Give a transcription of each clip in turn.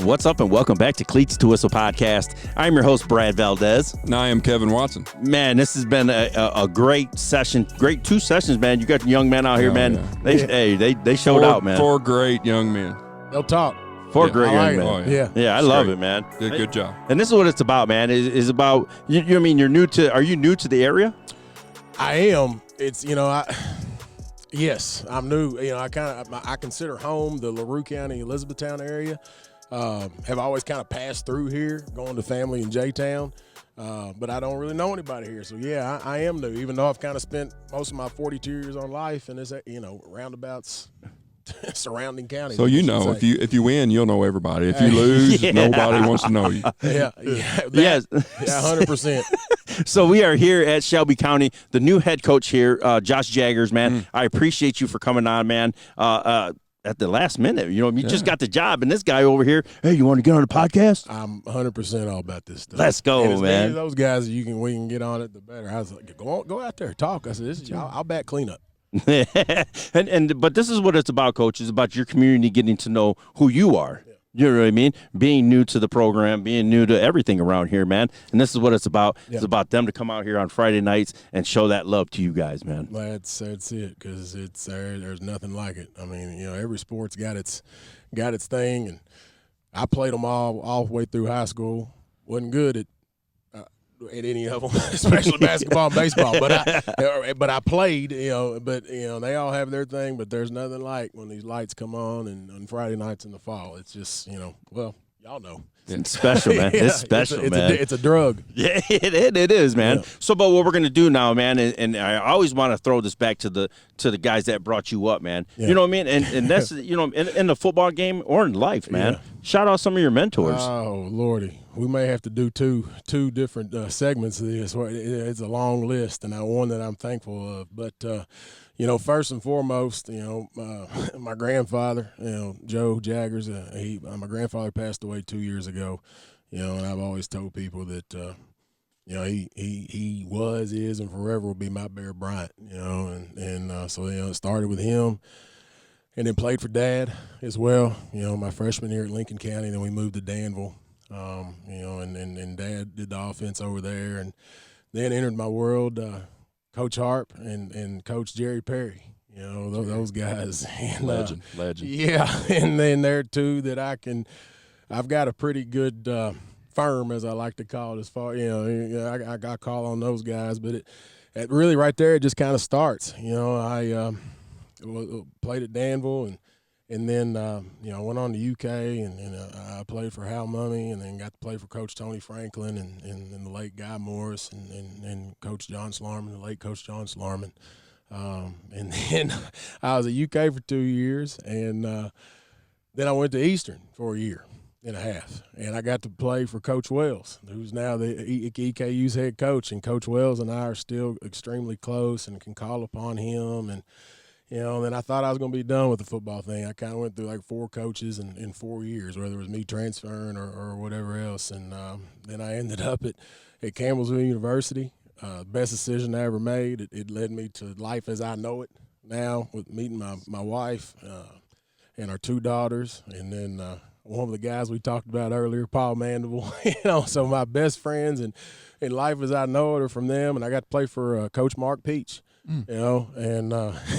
What's up, and welcome back to Cleats to Whistle podcast. I'm your host, Brad Valdez. And I am Kevin Watson. Man, this has been a great session. Great 2 sessions, man. You got young men out here, man. Yeah. They showed out, man. 4 great young men. They'll talk. 4 great young men. Oh, yeah, I love it, man. Good job. And this is what it's about, man. Is about you. I mean, you're new to. Are you new to the area? I am. It's yes, I'm new. I consider home the LaRue County, Elizabethtown area. Have always kind of passed through here, going to family in J-Town, but I don't really know anybody here. So yeah, I am new, even though I've kind of spent most of my 42 years on life in this, roundabouts. Surrounding counties. So if you win, you'll know everybody. If you lose, nobody wants to know you. Yeah, 100%. So we are here at Shelby County. The new head coach here, Josh Jaggers, man. I appreciate you for coming on, man. At the last minute, you just got the job, and this guy over here, hey, you want to get on the podcast? I'm 100% all about this stuff. Let's go, and as man. many of those guys we can get on it, the better. I was like, go out there, talk. I said, I'll back cleanup. But this is what it's about, coach. It's about your community getting to know who you are. Yeah. You know what I mean? Being new to the program, being new to everything around here, man. And this is what it's about. Yeah. It's about them to come out here on Friday nights and show that love to you guys, man. That's it, because there's nothing like it. I mean, every sport's got its thing, and I played them all the way through high school. Wasn't good at any of them, especially basketball and baseball. But I played, But they all have their thing. But there's nothing like when these lights come on and on Friday nights in the fall. It's just, well, y'all know. It's special, man. It's special, man. It's a drug. Yeah, it is, man. Yeah. So, but what we're gonna do now, man, and I always want to throw this back to the guys that brought you up, man. Yeah. You know what I mean? And that's in the football game or in life, man. Yeah. Shout out some of your mentors. Oh Lordy, we may have to do two different segments of this. It's a long list, and one that I'm thankful of. But first and foremost, my grandfather, Joe Jaggers, my grandfather passed away 2 years ago, and I've always told people that, he was, is, and forever will be my Bear Bryant, so it started with him, and then played for Dad as well, my freshman year at Lincoln County, then we moved to Danville, and Dad did the offense over there, and then entered my world, Coach Harp and Coach Jerry Perry, those guys. And, legend. Yeah, and then there too that I've got a pretty good firm, as I like to call it, as far, I call on those guys, but it really right there, it just kind of starts. I played at Danville and then, I went on to UK and I played for Hal Mummy and then got to play for Coach Tony Franklin and the late Guy Morris and Coach John Slarman, the late Coach John Slarman. And then I was at UK for 2 years, and then I went to Eastern for a year and a half, and I got to play for Coach Wells, who's now the EKU's head coach, and Coach Wells and I are still extremely close and can call upon him. And then I thought I was going to be done with the football thing. I kind of went through like 4 coaches in 4 years, whether it was me transferring or whatever else. And then I ended up at Campbellsville University. Best decision I ever made. It led me to life as I know it now, with meeting my wife and our 2 daughters. And then one of the guys we talked about earlier, Paul Mandeville. So my best friends and life as I know it are from them. And I got to play for Coach Mark Peach. And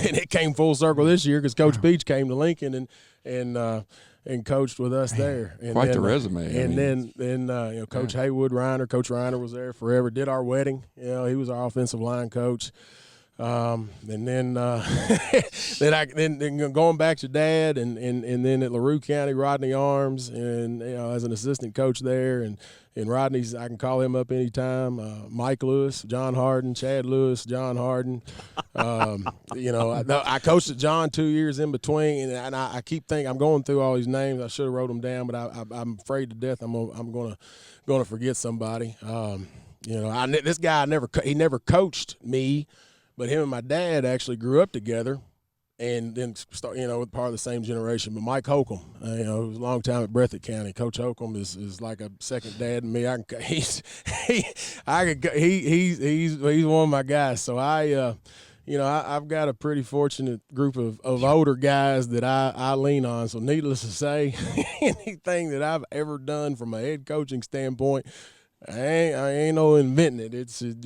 it came full circle this year because Coach Peach came to Lincoln and coached with us there. And quite the resume. And then Coach Haywood Reiner, Coach Reiner was there forever. Did our wedding. He was our offensive line coach. And then then going back to Dad and then at LaRue County, Rodney Arms, and as an assistant coach there, and Rodney's, I can call him up anytime. Mike Lewis, John Harden, Chad Lewis, John Harden. I coached at John 2 years in between, and I keep thinking I'm going through all these names. I should have wrote them down, but I'm afraid to death I'm gonna forget somebody. This guy never coached me. But him and my dad actually grew up together, and then part of the same generation. But Mike Holcomb, it was a long time at Breathitt County. Coach Holcomb is like a second dad to me. He's one of my guys. So you know, I've got a pretty fortunate group of older guys that I lean on. So needless to say, anything that I've ever done from a head coaching standpoint, I ain't no inventing it. It's just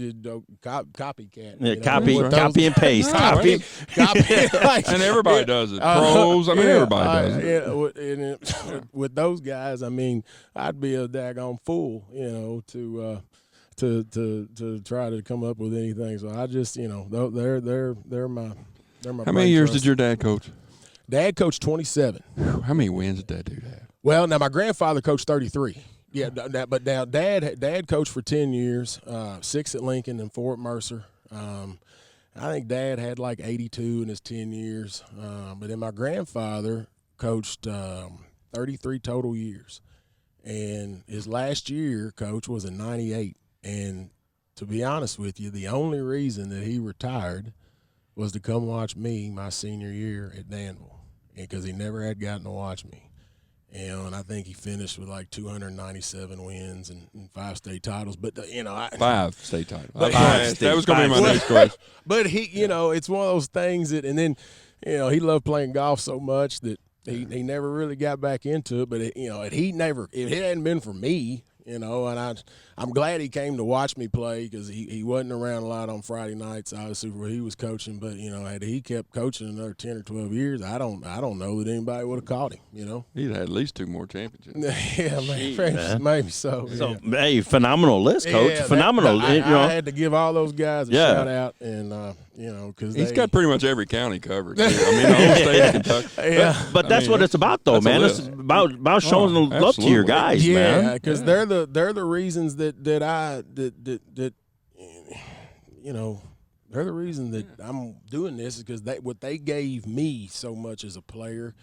copycat. Yeah, you know, copy and paste. Copy. Like, and everybody does it. Pros, I mean, everybody does it. With those guys, I mean, I'd be a daggone fool, you know, to try to come up with anything. So I just, you know, they're my. How many years did your dad coach? Dad coached 27. How many wins did Dad do that? Well, now my grandfather coached 33. Yeah, but now Dad coached for 10 years, 6 at Lincoln and 4 at Mercer. I think Dad had like 82 in his 10 years. But then my grandfather coached 33 total years. And his last year, Coach, was in 98. And to be honest with you, the only reason that he retired was to come watch me my senior year at Danville, because he never had gotten to watch me. And I think he finished with like 297 wins and 5 state titles. But, you know, 5 state titles. That was going to be my next question. But he, you know, it's one of those things that, and then, you know, he loved playing golf so much that he never really got back into it. But, if it hadn't been for me, you know, and I'm glad he came to watch me play, because he wasn't around a lot on Friday nights, obviously, where he was coaching. But, you know, had he kept coaching another 10 or 12 years, I don't know that anybody would have caught him, you know. He'd had at least 2 more championships. Yeah, maybe so. So, yeah. hey, phenomenal list, Coach. Yeah, phenomenal. I had to give all those guys a shout out, and you know, because he's got pretty much every county covered. Too. I mean, the whole state of Kentucky. Yeah, but that's what it's about, though, man. It's about showing love to your guys, man. Yeah, because they're the reasons that you know, they're the reason that I'm doing this, is because what they gave me so much as a player.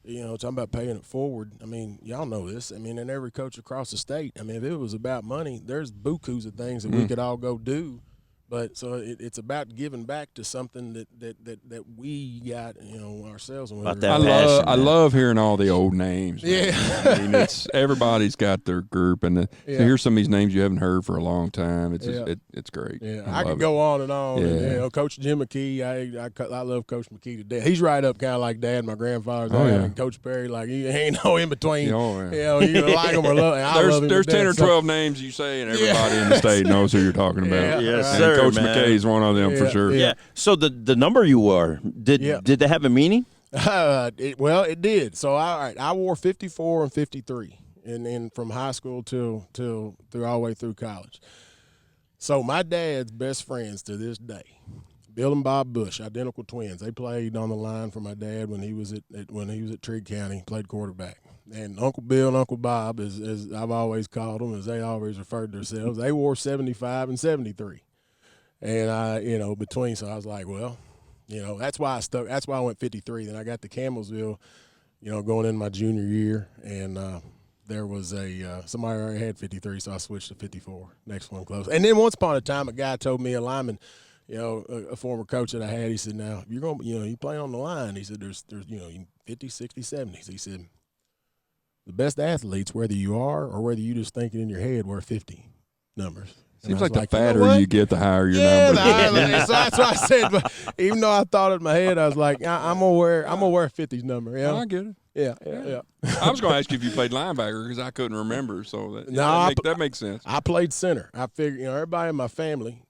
You know, talking about paying it forward. I mean, y'all know this. I mean, and every coach across the state. I mean, if it was about money, there's bukus of things that we could all go do. But so it's about giving back to something that we got, you know, ourselves. I love hearing all the old names. Man. Yeah, I mean, everybody's got their group, and to hear some of these names you haven't heard for a long time. It's it's great. Yeah, I could go on and on. Yeah. And, you know, Coach Jim McKee, I love Coach McKee to death. He's right up kind of like Dad, my grandfather's dad, and Coach Perry. Like, he ain't no in between. Oh, yeah. You know, you gonna like him or love him. There's 10 or 12 names you say, and everybody in the state knows who you're talking about. Yes, and sir. Coach man. McKay is one of them for sure. Yeah. So the number you wore, did they have a meaning? It did. So I wore 54 and 53, and then from high school till all the way through college. So my dad's best friends to this day, Bill and Bob Bush, identical twins. They played on the line for my dad when he was at Trigg County, played quarterback. And Uncle Bill and Uncle Bob, as I've always called them, as they always referred to themselves, they wore 75 and 73. And so I was like, well, you know, that's why I went 53. Then I got to Campbellsville, you know, going in my junior year, and there was somebody already had 53, so I switched to 54. Next one close. And then once upon a time, a guy told me, a lineman, you know, a former coach that I had, he said, now, if you're going to, you know, you play on the line, he said, there's you know, 50, 60, 70s. He said, the best athletes, whether you are or whether you just think it in your head, wear 50 numbers. Seems like the fatter you get, the higher your number. So that's what I said. But even though I thought it in my head, I was like, I'm gonna wear 50's number. Yeah, I get it. Yeah. I was going to ask you if you played linebacker, because I couldn't remember. So that makes sense. I played center. I figured, you know, everybody in my family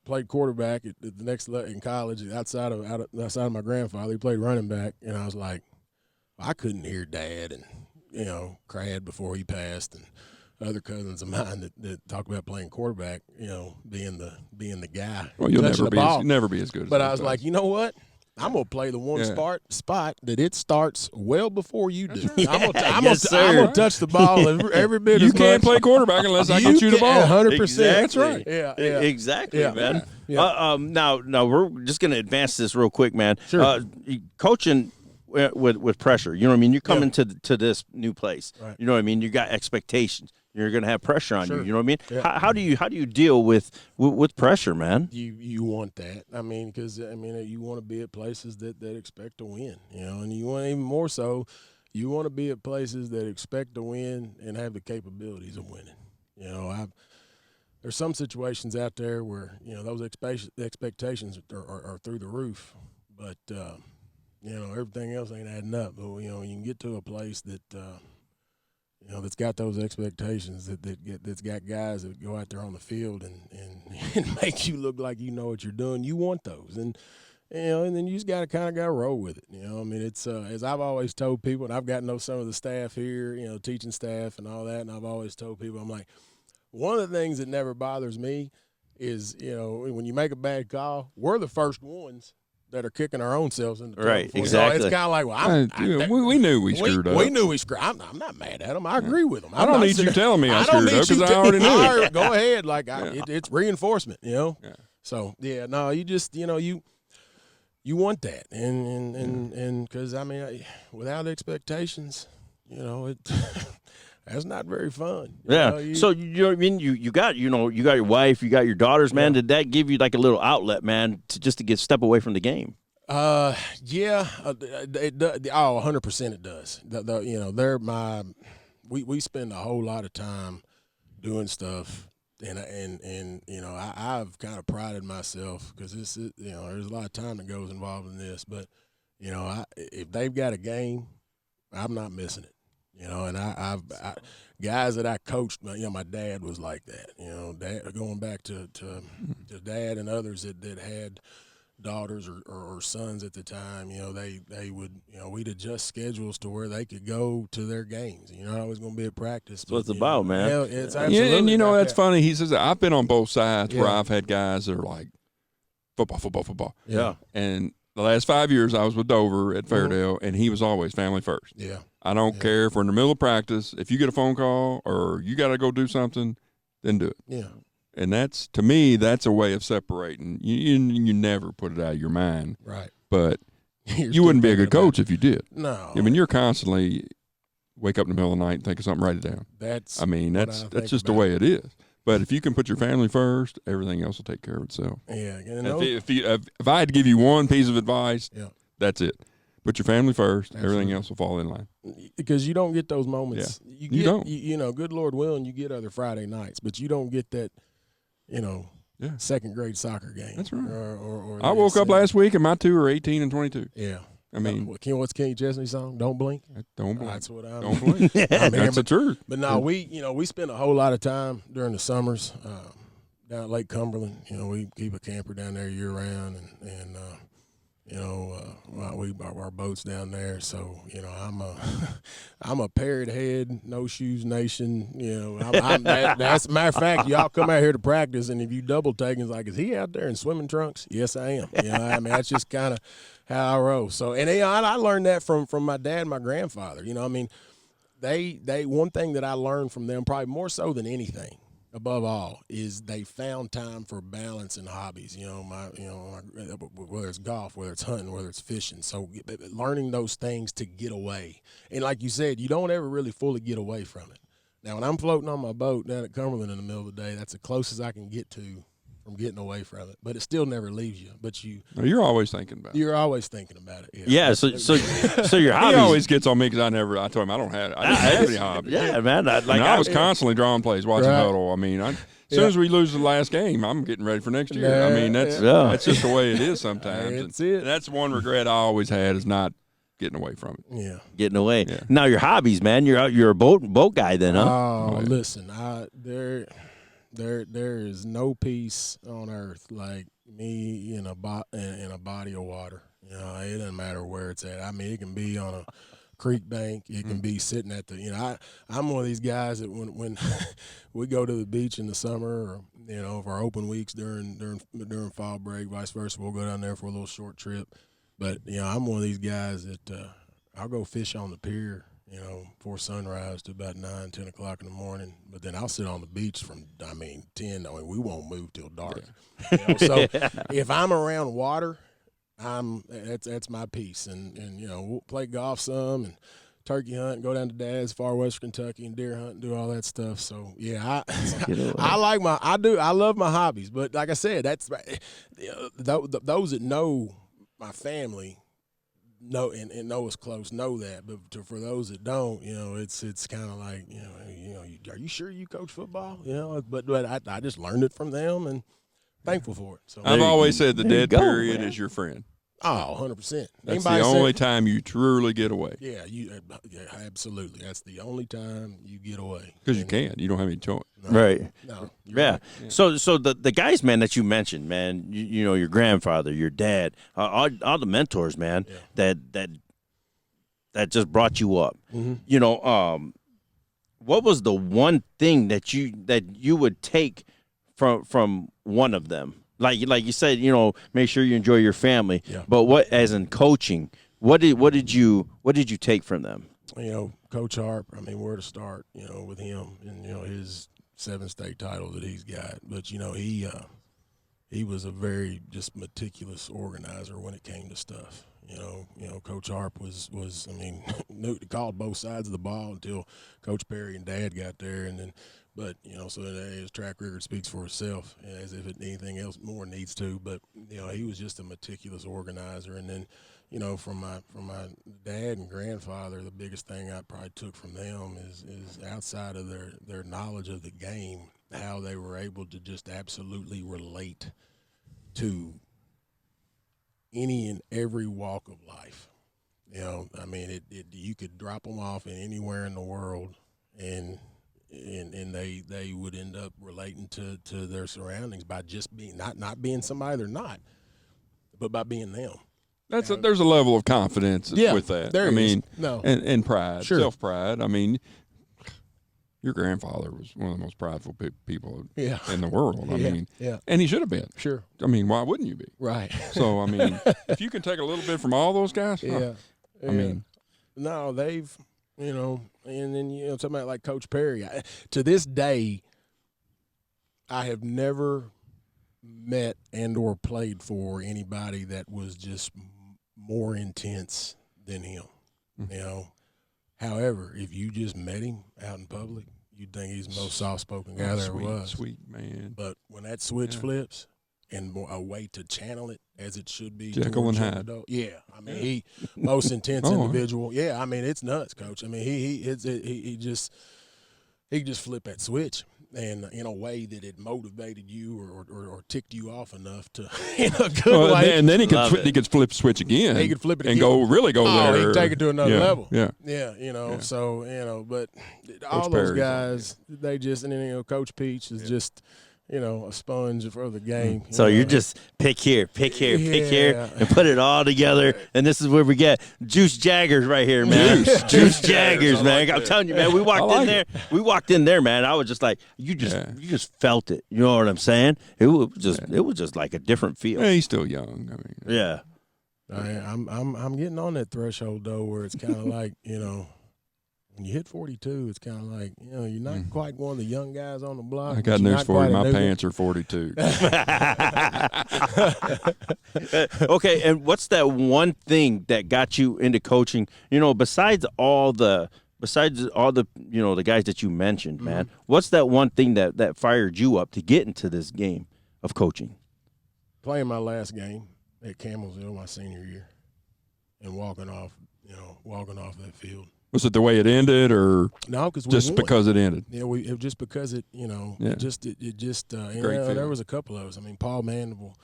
played quarterback at the next in college. Outside of my grandfather, he played running back, and I was like, I couldn't hear Dad and, you know, Crad before he passed, and other cousins of mine that talk about playing quarterback, you know, being the guy. Well, you'll never be as good as But I was like, you know what? I'm gonna play the one spot that it starts well before you do. Right. I'm gonna touch the ball every bit. You as can't much. play quarterback unless I get you the ball. 100%. Exactly. That's right. Yeah. Exactly, Yeah. man. Yeah. Now we're just gonna advance this real quick, man. Sure. Coaching with pressure. You know what I mean? You're coming to this new place. Right. You know what I mean? You got expectations. You're gonna have pressure on you. You know what I mean? Yeah. How do you deal with pressure, man? You want that. I mean, because you want to be at places that expect to win. You know, and you want even more so, you want to be at places that expect to win and have the capabilities of winning. You know, there's some situations out there where, you know, those expectations are through the roof, but, you know, everything else ain't adding up. But, you know, you can get to a place that, you know, that's got those expectations, that's got guys that go out there on the field and make you look like you know what you're doing. You want those. And, you know, and then you just got to roll with it. You know, I mean, it's as I've always told people, and I've gotten to know some of the staff here, you know, teaching staff and all that, and I've always told people, I'm like, one of the things that never bothers me is, you know, when you make a bad call, we're the first ones that are kicking our own selves in the toe. Right, exactly. So it's kind of like, well, we knew we screwed up. We knew we screwed up. I'm not mad at them. I agree with them. I don't need you telling me I screwed up because I already knew. Go ahead. Like, it's reinforcement, you know. Yeah. So, yeah, no, you just, you know, you want that. And because, I mean, without expectations, you know, it that's not very fun. Yeah. So you know what I mean? You got your wife, you got your daughters, man. Yeah. Did that give you like a little outlet, man, to get step away from the game? Yeah. 100% it does. You know, they're we spend a whole lot of time doing stuff, and you know, I've kind of prided myself because this is, you know, there's a lot of time that goes involved in this, but you know, if they've got a game, I'm not missing it. You know, and I've guys that I coached, you know, my dad was like that. You know, dad, going back to dad and others that had daughters or sons at the time. You know, they would, you know, we'd adjust schedules to where they could go to their games. You're not always going to be at practice. That's what it's about, man. Hell, it's absolutely and you know, that's that. funny. He says I've been on both sides where I've had guys that are like football. Yeah. And the last 5 years I was with Dover at Fairdale, and he was always family first. Yeah. I don't care if we're in the middle of practice. If you get a phone call or you got to go do something, then do it. Yeah. And that's, to me, that's a way of separating. You never put it out of your mind. Right. But you wouldn't be a good coach if you did. No. I mean, you're constantly wake up in the middle of the night and think of something, write it down. That's just the way it is. But if you can put your family first, everything else will take care of itself. Yeah. If I had to give you one piece of advice, that's it. Put your family first. Absolutely. Everything else will fall in line. Because you don't get those moments. Yeah. You don't. You know, good Lord willing, you get other Friday nights, but you don't get that, you know, second grade soccer game. That's right. Or I woke up last week and my two are 18 and 22. Yeah. I mean, what's Kenny Chesney's song? Don't blink. Don't blink. That's what I don't blink. That's the truth. But no, we spend a whole lot of time during the summers down at Lake Cumberland. You know, we keep a camper down there year round, and you know, our boats down there. So, you know, I'm a parrot head, no shoes nation. You know, that's a matter of fact. Y'all come out here to practice, and if you double take, it's like, is he out there in swimming trunks? Yes, I am. You know, I mean, that's just kind of how I roll. So, and I learned that from my dad and my grandfather. You know, I mean, they one thing that I learned from them, probably more so than anything, above all, is they found time for balance and hobbies. You know, whether it's golf, whether it's hunting, whether it's fishing. So learning those things to get away. And like you said, you don't ever really fully get away from it. Now, when I'm floating on my boat down at Cumberland in the middle of the day, that's the closest I can get to from getting away from it. But it still never leaves you. But you're always thinking about it. You're always thinking about it. Yeah. So your hobbies. He always gets on me because I told him I didn't have any hobbies. Yeah, man. I was constantly drawing plays, watching huddle. I mean, as soon as we lose the last game, I'm getting ready for next year. I mean, that's just the way it is sometimes. And that's one regret I always had, is not getting away from it. Yeah, getting away. Yeah. Now your hobbies, man. You're a boat guy then, huh? Oh, listen, there is no peace on earth like me in a body of water. You know, it doesn't matter where it's at. I mean, it can be on a creek bank. It can be sitting at the, you know, I'm one of these guys that when we go to the beach in the summer, or, you know, for our open weeks during fall break, vice versa, we'll go down there for a little short trip. But, you know, I'm one of these guys that I'll go fish on the pier, you know, before sunrise to about 9, 10 o'clock in the morning. But then I'll sit on the beach from, 10. We won't move till dark. Yeah. You know, so if I'm around water, that's my piece. And you know, we'll play golf some and turkey hunt, go down to Dad's, far west Kentucky, and deer hunt and do all that stuff. So yeah, I love my hobbies. But like I said, that's those that know my family, know and know it's close, know that. But for those that don't, it's kind of like, are you sure you coach football? But I just learned it from them and thankful for it. So I've always said the dead period man. Is your friend. Oh, 100%. That's the only time you truly get away. Yeah, absolutely. That's the only time you get away. Because you can't. You don't have any choice. No, right. No. Yeah. Right. So the guys, man, that you mentioned, man, your grandfather, your dad, all the mentors, man, that just brought you up. Mm-hmm. What was the one thing that you would take from one of them? Like you said, make sure you enjoy your family. Yeah. But what, as in coaching, what did you take from them? Coach Harp. I mean, where to start? With him and his 7 state title that he's got. But he was a very just meticulous organizer when it came to stuff. Coach Harp was I mean, called both sides of the ball until Coach Perry and Dad got there, and then. But, so his track record speaks for itself, as if anything else more needs to. But, he was just a meticulous organizer. And then, from my dad and grandfather, the biggest thing I probably took from them is outside of their knowledge of the game, how they were able to just absolutely relate to any and every walk of life. I mean, you could drop them off anywhere in the world and they would end up relating to their surroundings by just being not being somebody they're not, but by being them. There's a level of confidence with that. There and pride, sure. Self-pride. I mean, your grandfather was one of the most prideful people in the world. I mean, and he should have been. Sure. I mean, why wouldn't you be? Right. So I mean, if you can take a little bit from all those guys, I mean, no, they've. And then, talking about like Coach Perry, to this day, I have never met and or played for anybody that was just more intense than him. Mm-hmm. However, if you just met him out in public, you'd think he's the most soft-spoken guy there was. Sweet man. But when that switch flips, and a way to channel it as it should be. Jekyll and Hyde. Yeah, I mean he most intense individual. Yeah, I mean it's nuts, Coach. I mean he just flipped that switch, and in a way that it motivated you or ticked you off enough to in a good way. And then he could flip switch again. He could flip it and again. go there. He could take it to another level. Yeah. So but Coach all those Perry. guys, they just and then Coach Peach is just. A sponge for the game. So you're just pick here, and put it all together. And this is where we get Juice Jaggers right here, man. Juice Jaggers, man. I'm telling you, man. We walked in there, man. I was just like, you just felt it. You know what I'm saying? It was just like a different feel. Yeah, he's still young. I mean, yeah. I'm getting on that threshold though, where it's kind of like when you hit 42, it's kind of like, you're not quite one of the young guys on the block. I got news for you. My pants are 42. Okay, and what's that one thing that got you into coaching? Besides all the the guys that you mentioned, man, what's that one thing that fired you up to get into this game of coaching? Playing my last game at Camelsville my senior year and walking off that field. Was it the way it ended, or no? Because because it ended. Yeah, just because it, there was a couple of us. I mean, Paul Mandeville,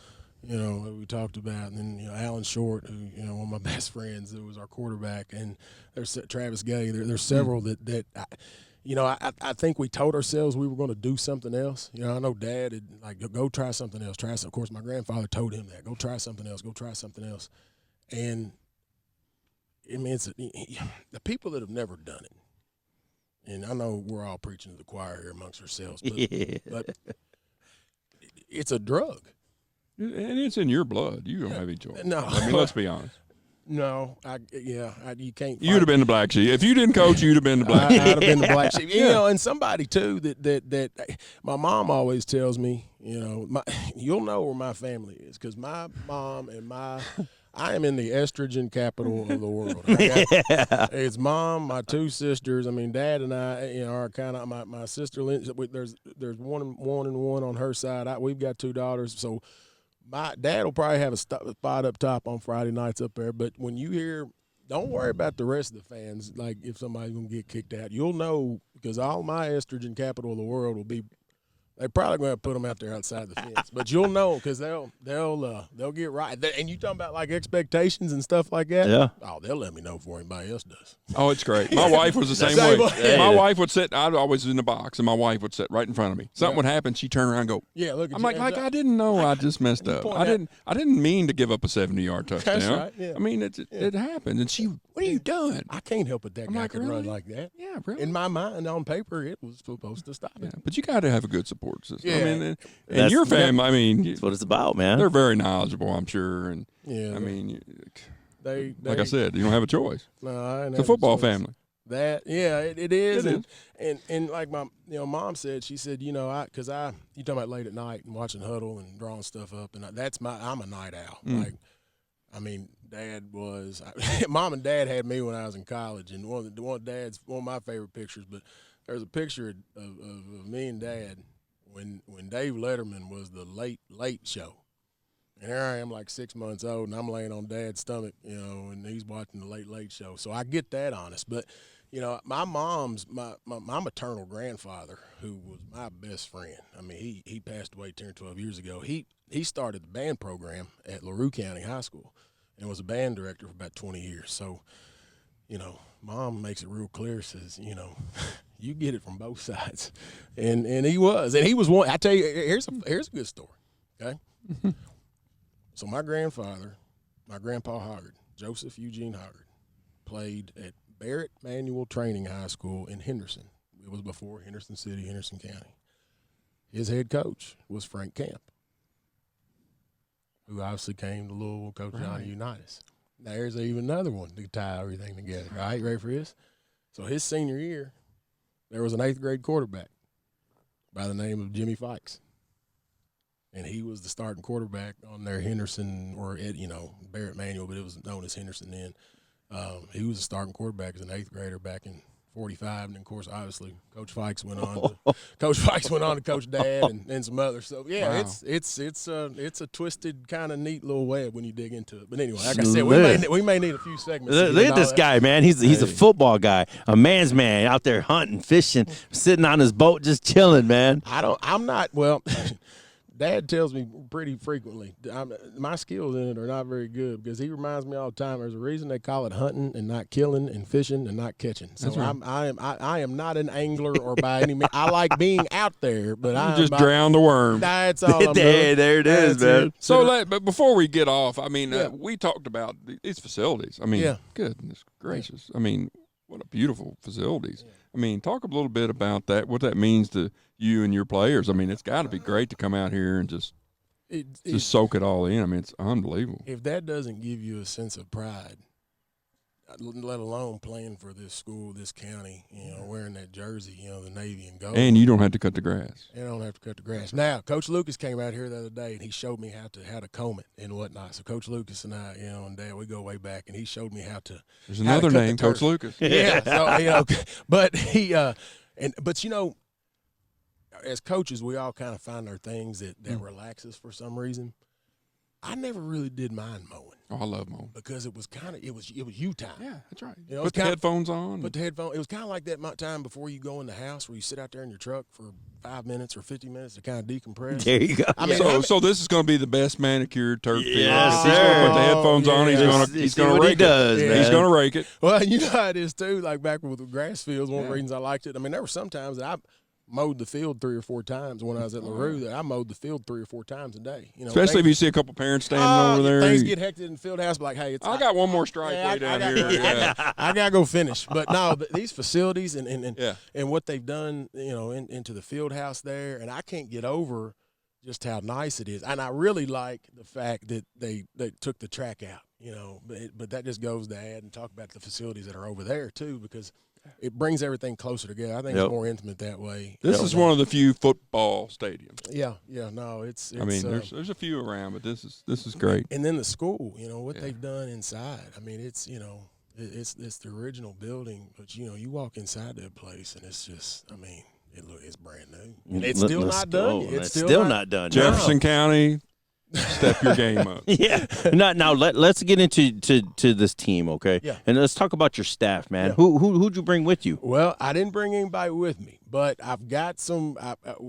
we talked about, and then Alan Short, who one of my best friends, who was our quarterback, and there's Travis Gay. There's several that I think we told ourselves we were going to do something else. I know Dad had go try something else. Of course, my grandfather told him that go try something else. And I mean, it's the people that have never done it, and I know we're all preaching to the choir here amongst ourselves, but it's a drug. And it's in your blood. You don't have any choice. No. I mean, let's be honest. No, you can't. You'd have been the black sheep. If you didn't coach, you'd have been the black sheep. I'd have been the black sheep. And somebody, too, that my mom always tells me, you'll know where my family is, because my mom and I am in the estrogen capital of the world. It's Mom, my 2 sisters. I mean, Dad and I, are kind of my sister. There's one and one on her side. We've got 2 daughters. So my dad will probably have a spot up top on Friday nights up there. But when you hear, don't worry about the rest of the fans. Like if somebody's gonna get kicked out, you'll know because all my estrogen capital of the world will be. They're probably going to put them out there outside the fence, but you'll know because they'll get right. And you talking about like expectations and stuff like that? Yeah. Oh, they'll let me know before anybody else does. Oh, it's great. My wife was the same way. My wife would sit. I'd always in the box, and my wife would sit right in front of me. Something would happen. She'd turn around and go. Yeah, look. I'm like I didn't know. I just messed up. I didn't mean to give up a 70-yard touchdown. That's right. Yeah. I mean, it happened, and she. What are you doing? I can't help it. That guy could run like that. Yeah, really. In my mind, on paper, it was supposed to stop it. Yeah, but you got to have a good support system. Yeah. I mean, and your family. I mean, that's what it's about, man. They're very knowledgeable, I'm sure. And yeah, I mean, they like I said, you don't have a choice. No, it's a football family. That it is. It and like my mom said, she said, you talking about late at night and watching Huddle and drawing stuff up, and I'm a night owl. Like, I mean, Dad was Mom and Dad had me when I was in college, and one of my favorite pictures. But there's a picture of me and Dad when Dave Letterman was the late show. And here I am, like 6 months old, and I'm laying on Dad's stomach, and he's watching the late show. So I get that honest. But, my mom's my maternal grandfather, who was my best friend. I mean, he passed away 10 or 12 years ago. He started the band program at LaRue County High School and was a band director for about 20 years. So, Mom makes it real clear, says, you get it from both sides. And he was. And he was one. I tell you, here's a good story, okay? So my grandpa Hoggard, Joseph Eugene Hoggard, played at Barrett Manual Training High School in Henderson. It was before Henderson City, Henderson County. His head coach was Frank Camp, who obviously came to Louisville, coach Johnny Unitas. Now there's even another one to tie everything together, right? You ready for this? So his senior year, there was an 8th grade quarterback by the name of Jimmy Fikes. And he was the starting quarterback on their Henderson Barrett Manual, but it was known as Henderson then. He was a starting quarterback as an 8th grader back in 45, and of course, obviously, Coach Fikes went on to coach Dad and some others. So yeah, wow. It's a twisted kind of neat little web when you dig into it. But anyway, like I said, we may need a few segments. Look at this guy, man. He's a football guy, a man's man out there hunting, fishing, sitting on his boat, just chilling, man. I'm not well. Dad tells me pretty frequently my skills in it are not very good because he reminds me all the time there's a reason they call it hunting and not killing and fishing and not catching. So right. I am not an angler or by any means. I like being out there, but I just drown the worm. That's all I'm doing. There it is, man. So, but before we get off, I mean, we talked about these facilities. I mean, goodness gracious. I mean, what a beautiful facilities. Yeah. I mean, talk a little bit about that, what that means to you and your players. I mean, it's got to be great to come out here and just soak it all in. I mean, it's unbelievable. If that doesn't give you a sense of pride, let alone playing for this school, this county, wearing that jersey, the Navy and gold. And you don't have to cut the grass. You don't have to cut the grass. Now, Coach Lucas came out here the other day, and he showed me how to comb it and whatnot. So Coach Lucas and I, and Dad, we go way back, and he showed me how to. There's another name, Coach Lucas. Yeah. So, but he as coaches, we all kind of find our things that relax us for some reason. I never really did mind mowing. Oh, I love mowing because it was you time. Yeah, that's right. Put the headphones on. Put the headphones. It was kind of like that time before you go in the house where you sit out there in your truck for 5 minutes or 50 minutes to kind of decompress. There you go. I mean, so this is going to be the best manicured turf field. Yes, He's going to put the headphones on. He's going to rake it. He's going to rake it. Well, you know how it is too. Like back with the grass fields, one of the reasons I liked it. I mean, there were some times that I mowed the field 3 or 4 times when I was at LaRue. That I mowed the field 3 or 4 times a day. Especially if you see a couple parents standing over there. Things get hectic in the field house. Like, hey, I got one more strike way down here. I gotta go finish. But no, these facilities and what they've done, into the field house there, and I can't get over just how nice it is. And I really like the fact that they took the track out. But that just goes to add and talk about the facilities that are over there too, because it brings everything closer together. I think it's more intimate that way. This is one of the few football stadiums. Yeah, no, it's I mean, there's a few around, but this is great. And then the school, what they've done inside. I mean, it's it's the original building, but you walk inside that place and it's just, I mean, it's brand new. And it's still not done. It's still not done. Jefferson County, step your game up. Yeah. Now let's get into this team, okay? Yeah. And let's talk about your staff, man. Yeah. Who'd you bring with you? Well, I didn't bring anybody with me, but I've got some.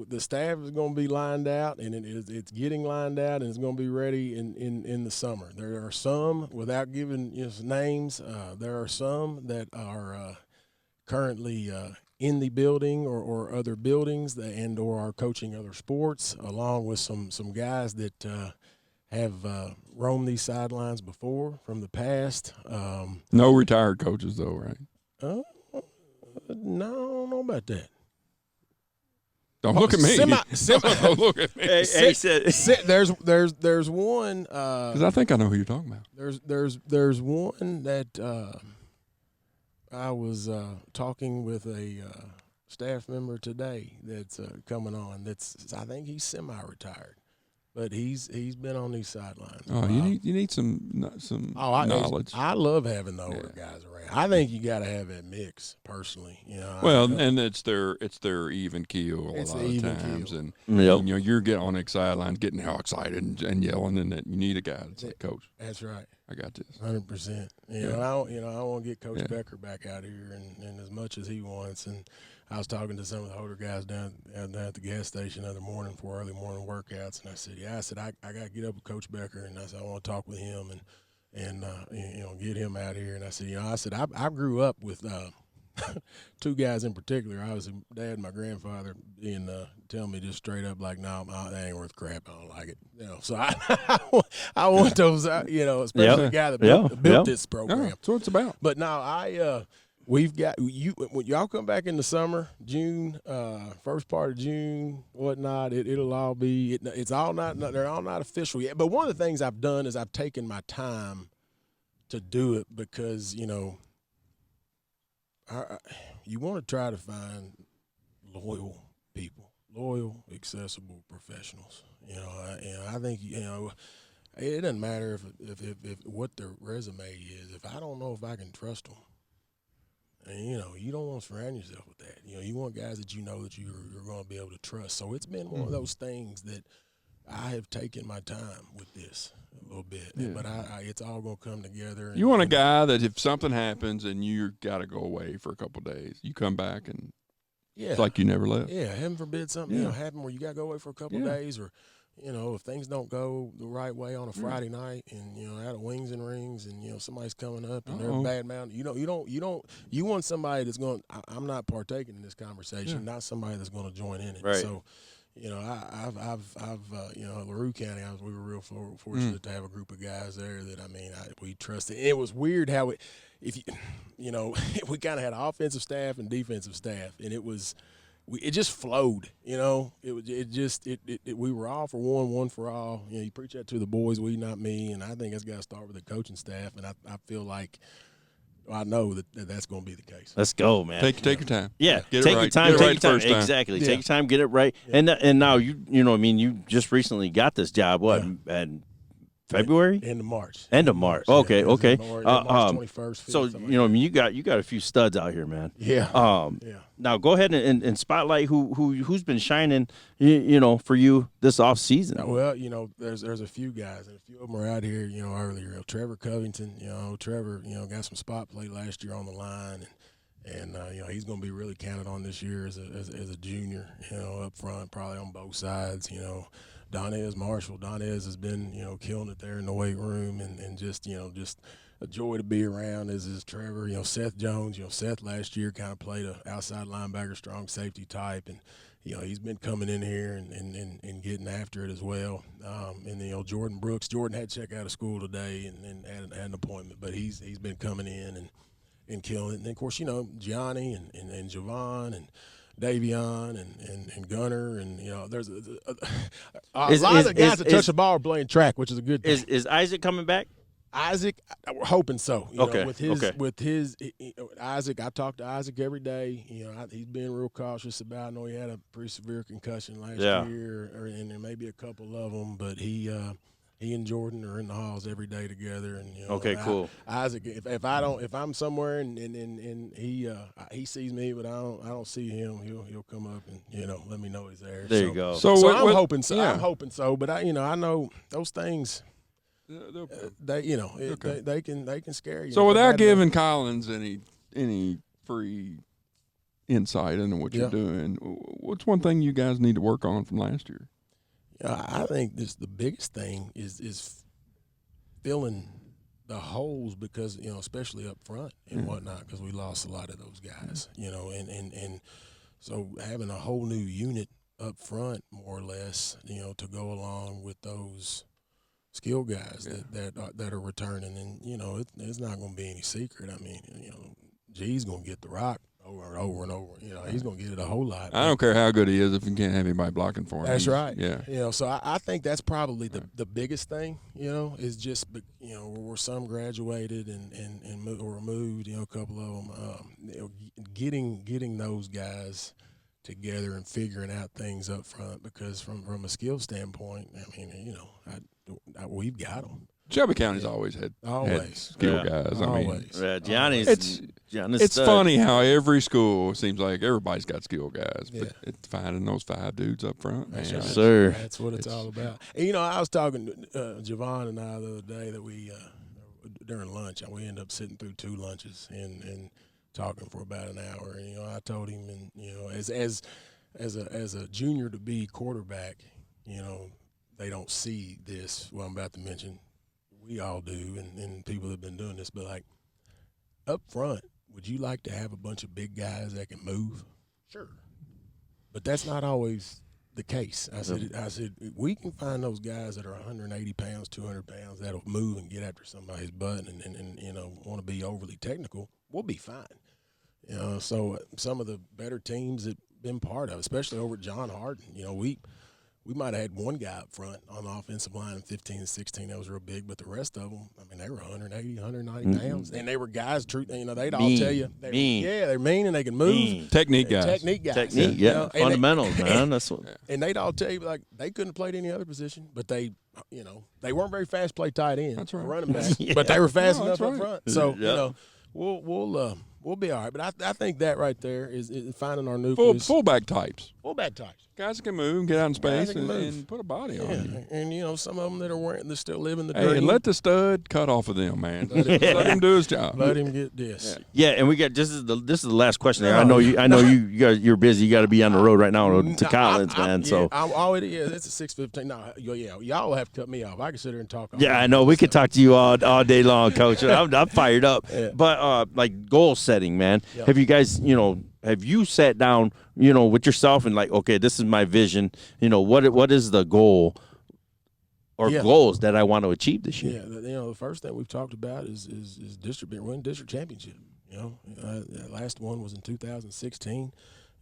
The staff is going to be lined out, and it's getting lined out, and it's going to be ready in the summer. There are some, without giving names, there are some that are currently in the building or other buildings and or are coaching other sports, along with some guys that have roamed these sidelines before from the past. No retired coaches, though, right? No, I don't know about that. Don't look at me. Don't look at me. There's one. Because I think I know who you're talking about. There's one that I was talking with a staff member today that's coming on. I think he's semi-retired, but he's been on these sidelines. Oh, you need some knowledge. I love having the older guys around. I think you got to have that mix, personally. And it's their even keel a lot of times, and you're getting on the sidelines, getting all excited and yelling, and that you need a guy that's like, Coach. That's right. I got this. 100%. I want to get Coach Becker back out here and as much as he wants. And I was talking to some of the older guys down at the gas station the other morning for early morning workouts, and I said, I got to get up with Coach Becker, and I said, I want to talk with him and get him out here. And I said, I grew up with two guys in particular. I was Dad and my grandfather being telling me just straight up like, no, that ain't worth crap. I don't like it. So I want those, especially the guy that built this program. Yeah, that's what it's about. But now we've got you when y'all come back in the summer, June, first part of June, whatnot. It'll all be. It's all not. They're all not official yet. But one of the things I've done is I've taken my time to do it because you want to try to find loyal people, loyal, accessible professionals. I think it doesn't matter if what their resume is. If I don't know if I can trust them, and you don't want to surround yourself with that. You want guys that that you're going to be able to trust. So it's been one of those things that I have taken my time with this a little bit, but it's all going to come together. You want a guy that if something happens and you got to go away for a couple of days, you come back and it's like you never left. Yeah, heaven forbid something happen where you got to go away for a couple of days, or if things don't go the right way on a Friday night, and out of wings and rings, and somebody's coming up and they're bad mouth. You want somebody that's going. I'm not partaking in this conversation. Not somebody that's going to join in it. Right. So. I've LaRue County. We were real fortunate to have a group of guys there that we trusted. And it was weird how we kind of had offensive staff and defensive staff, and it just flowed. We were all for one for all. You preach that to the boys, we not me, and I think it's got to start with the coaching staff. And I feel like. I know that's going to be the case. Let's go, man. Take your time. Yeah, get take it right. your time. Get it take right your first time. time. Exactly. Yeah. Take your time. Get it right. Yeah. And now you just recently got this job. What? And February? End of March. End of March. Okay. Yeah, okay. March 21st. So you got a few studs out here, man. Yeah. Now go ahead and spotlight who's been shining, for you this off season. Well, there's a few guys, and a few of them are out here, earlier. Trevor Covington, Trevor, got some spot play last year on the line, and he's going to be really counted on this year as a junior, up front, probably on both sides. Donez Marshall. Donez has been, killing it there in the weight room, and just a joy to be around, as is Trevor. Seth Jones. Seth last year kind of played a outside linebacker, strong safety type, and he's been coming in here and getting after it as well. And Jordan Brooks. Jordan had to check out of school today and had an appointment, but he's been coming in and killing it. And then, of course, Gianni and Javon and Davion and Gunner, and there's a lot of guys that touch the ball are playing track, which is a good thing. Is Isaac coming back? Isaac, we're hoping so. Okay. With his Isaac, I talk to Isaac every day. He's been real cautious about. I know he had a pretty severe concussion last year, and maybe a couple of them, but he he and Jordan are in the halls every day together, and okay, cool. Isaac, if I'm somewhere and he sees me, but I don't see him, he'll come up and let me know he's there. There you go. So I'm hoping so. Yeah. I'm hoping so, but I know those things. They can scare you. So without giving Collins any free insight into what you're doing, what's one thing you guys need to work on from last year? I think the biggest thing is filling the holes because especially up front and whatnot, because we lost a lot of those guys. And so having a whole new unit up front, more or less, to go along with those skill guys that are returning, and it's not going to be any secret. I mean, G's going to get the rock over and over and over. He's going to get it a whole lot. I don't care how good he is if he can't have anybody blocking for him. That's right. Yeah. So I think that's probably the biggest thing. Is just where some graduated and or moved. A couple of them. Getting those guys together and figuring out things up front, because from a skill standpoint, I mean, we've got them. Shelby County's always had skill guys. Always. I mean, Gianni's it's funny how every school seems like everybody's got skill guys, but it's finding those 5 dudes up front. That's man. right. Sir. That's what it's all about. And I was talking to Javon and I the other day that we during lunch, we ended up sitting through 2 lunches and talking for about an hour. And I told him, and as a junior to be quarterback, they don't see this. What I'm about to mention. We all do, and people have been doing this, but like up front, would you like to have a bunch of big guys that can move? Sure. But that's not always the case. I said we can find those guys that are 180 pounds, 200 pounds that'll move and get after somebody's butt and want to be overly technical. We'll be fine. So some of the better teams that been part of, especially over at John Harden, we might have had one guy up front on the offensive line in 15 and 16 that was real big, but the rest of them, I mean, they were 180, 190 pounds. And they were guys, they'd all tell you. They're mean and they can move. Mean. Technique guys. Technique, Fundamentals, man. That's what. And they'd all tell you, like, they couldn't have played any other position, but they weren't very fast play tight end. That's right. Running back. But they were fast enough up front. So, we'll be all right. But I think that right there is finding our nucleus. Fullback types. Fullback types. Guys that can move, get out in space, and put a body on you. And some of them that still live in the dream. And let the stud cut off of them, man. Let him do his job. Let him get this. Yeah, and we got this is the last question there. I know you're busy. You got to be on the road right now to Collins, man. It's a 6:15. No, y'all will have to cut me off. I can sit here and talk. I know we could talk to you all day long, Coach. I'm fired up. Yeah. But like goal setting, man. Yep. Have you guys, have you sat down, with yourself and like, okay, this is my vision. What is the goal or goals that I want to achieve this year? Yeah, the first thing we've talked about is win district championship. The last one was in 2016.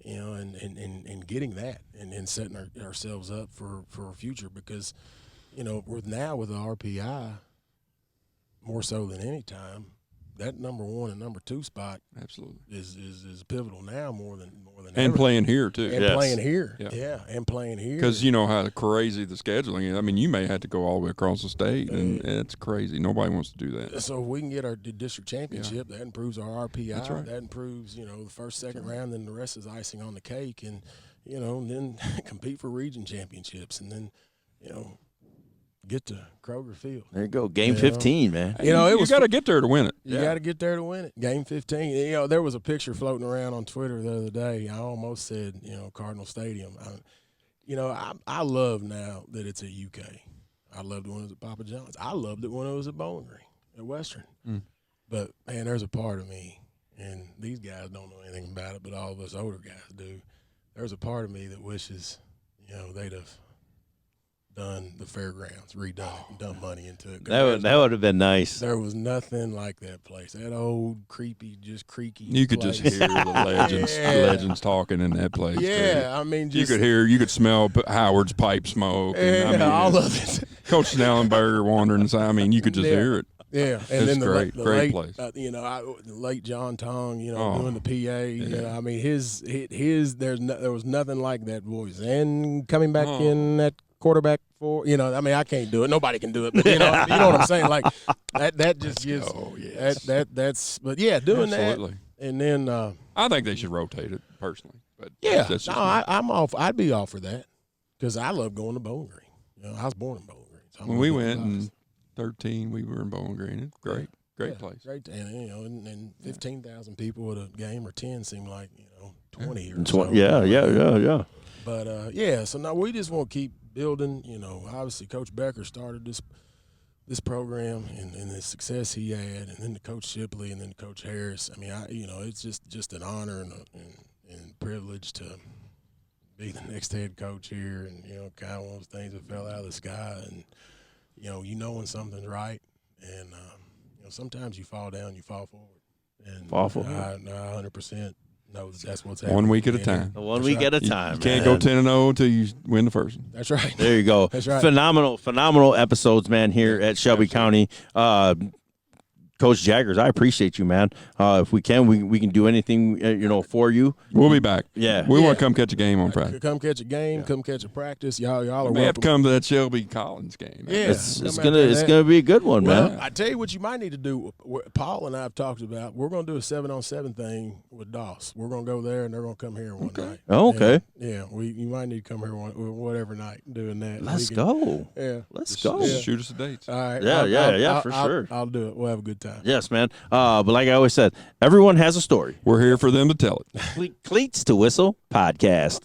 And getting that and setting ourselves up for a future, because we're now with the RPI more so than any time. That number 1 and number 2 spot absolutely is pivotal now more than and ever. Playing here too. And playing here. And playing here. Because you know how crazy the scheduling is. I mean, you may have to go all the way across the state, and it's crazy. Nobody wants to do that. So if we can get our district championship, that improves our RPI. That's right. That improves, the first, second round, then the rest is icing on the cake, and then compete for region championships, and then get to Kroger Field. There you go. Game 15, man. You got to get there to win it. You got to get there to win it. Game 15. There was a picture floating around on Twitter the other day. I almost said, Cardinal Stadium. I love now that it's at UK. I loved it when it was at Papa John's. I loved it when it was at Bowling Green, at Western. But, man, there's a part of me, and these guys don't know anything about it, but all of us older guys do. There's a part of me that wishes, they'd have done the fairgrounds, redone it, and dumped money into it. That would have been nice. There was nothing like that place. That old creepy, just creaky. You could just hear the legends talking in that place. Yeah, I mean, you could smell Howard's pipe smoke. And, all of it. Coach Snellenberger wandering. I mean, you could just hear it. Yeah, and it's then great place. The late John Tong, doing the PA. I mean, his there was nothing like that voice. And coming back in that quarterback for, you know, I mean, I can't do it. Nobody can do it. But, you know what I'm saying? Like, that just gives that's but yeah, doing Absolutely. that. And then I think they should rotate it personally. But yeah, that's no, I'm off. I'd be off for that because I love going to Bowling Green. You know, I was born in Bowling Green. So when we went in 13, we were in Bowling Green. It's great. Great place. Great, and you know, and 15,000 people at a game or 10 seemed like 20 or so. Yeah. But so now we just want to keep building. You know, obviously Coach Becker started this program and the success he had, and then the Coach Shipley and then Coach Harris. I mean, it's just an honor and privilege to be the next head coach here, and kind of one of those things that fell out of the sky, and when something's right, and sometimes you fall down, you fall forward, and fall forward. I 100% know that's what's happening. 1 week at a time. One week at a time. You can't go 10-0 until you win the first one. That's right. There you go. That's right. Phenomenal episodes, man, here at Shelby County. Coach Jaggers, I appreciate you, man. If we can, we can do anything, for you. We'll be back. Yeah. We want to come catch a game on Friday. Come catch a game. Come catch a practice. Y'all are welcome. We have to come to that Shelby Collins game. Yeah, it's gonna be a good one, man. I tell you what, you might need to do. Paul and I have talked about. We're gonna do a 7-on-7 thing with Doss. We're gonna go there, and they're gonna come here one night. Oh, okay. Yeah, you might need to come here whatever night doing that. Let's go. Yeah, let's go. Just shoot us a date. All right. Yeah, for sure. I'll do it. We'll have a good time. Yes, man. But like I always said, everyone has a story. We're here for them to tell it. Cleats to Whistle podcast.